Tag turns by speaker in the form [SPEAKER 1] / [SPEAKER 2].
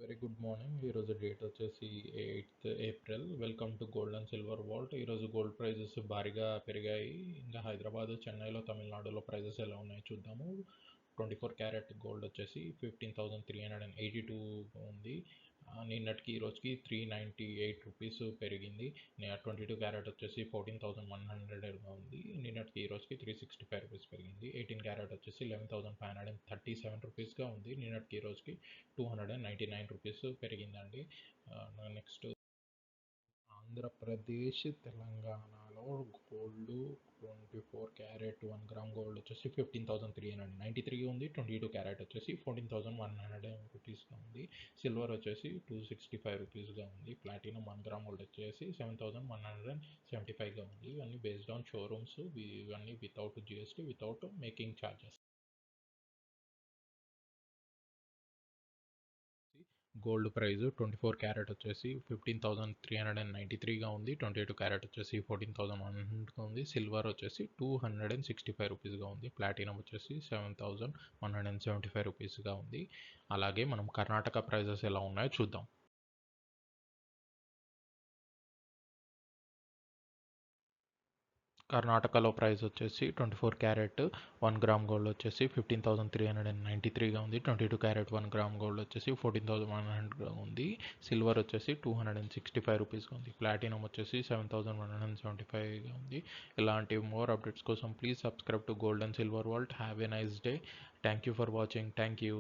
[SPEAKER 1] Very good morning. ఈరోజు date వచ్చేసి 8th April. Welcome to gold and silver vault. ఈరోజు gold prices భారీగా పెరిగాయి. ఇంకా హైదరాబాద్, చెన్నైలో, తమిళనాడులో ప్రైజెస్ ఎలా ఉన్నాయో చూద్దాము. 24 క్యారెట్ గోల్డ్ వచ్చేసి 15,382 ఉంది. నిన్నటికి ఈరోజుకి 398 రూపీస్ పెరిగింది. 22 క్యారెట్ వచ్చేసి 14,100గా ఉంది. నిన్నటికి ఈరోజుకి 365 రూపీస్ పెరిగింది. 18 క్యారెట్ వచ్చేసి 11,537 రూపీస్గా ఉంది. నిన్నటికి ఈరోజుకి 299 రూపీస్ పెరిగిందండి. నెక్స్ట్ ఆంధ్రప్రదేశ్, తెలంగాణలో గోల్డ్ 24 క్యారెట్ 1 గ్రామ్ గోల్డ్ వచ్చేసి 15,393 ఉంది. 22 క్యారెట్ వచ్చేసి 14,100 రూపీస్గా ఉంది. సిల్వర్ వచ్చేసి 265 రూపీస్గా ఉంది. ప్లాటినం 1 గ్రామ్ గోల్డ్ వచ్చేసి 7,175గా ఉంది. ఇవన్నీ బేస్డ్ ఆన్ షోరూమ్స్. ఇవన్నీ without GST, without making charges. Gold price 24 carrot వచ్చేసి 15,393గా ఉంది. 22 క్యారెట్ వచ్చేసి 14,100గా ఉంది. సిల్వర్ వచ్చేసి 265 రూపీస్గా ఉంది. ప్లాటినం వచ్చేసి 7,175 రూపీస్గా ఉంది. అలాగే మనం కర్ణాటక ప్రైజెస్ ఎలా ఉన్నాయో చూద్దాం. కర్ణాటకలో ప్రైస్ వచ్చేసి 24 క్యారెట్ 1 గ్రామ్ గోల్డ్ వచ్చేసి 15,393గా ఉంది. 22 క్యారెట్ 1 గ్రామ్ గోల్డ్ వచ్చేసి 14,100గా ఉంది. సిల్వర్ వచ్చేసి 265 రూపీస్గా ఉంది. ప్లాటినం వచ్చేసి 7,175గా ఉంది. ఇలాంటి మోర్ అప్డేట్స్ కోసం please subscribe to gold and silver vault. Have a nice day. Thank you for watching. Thank you.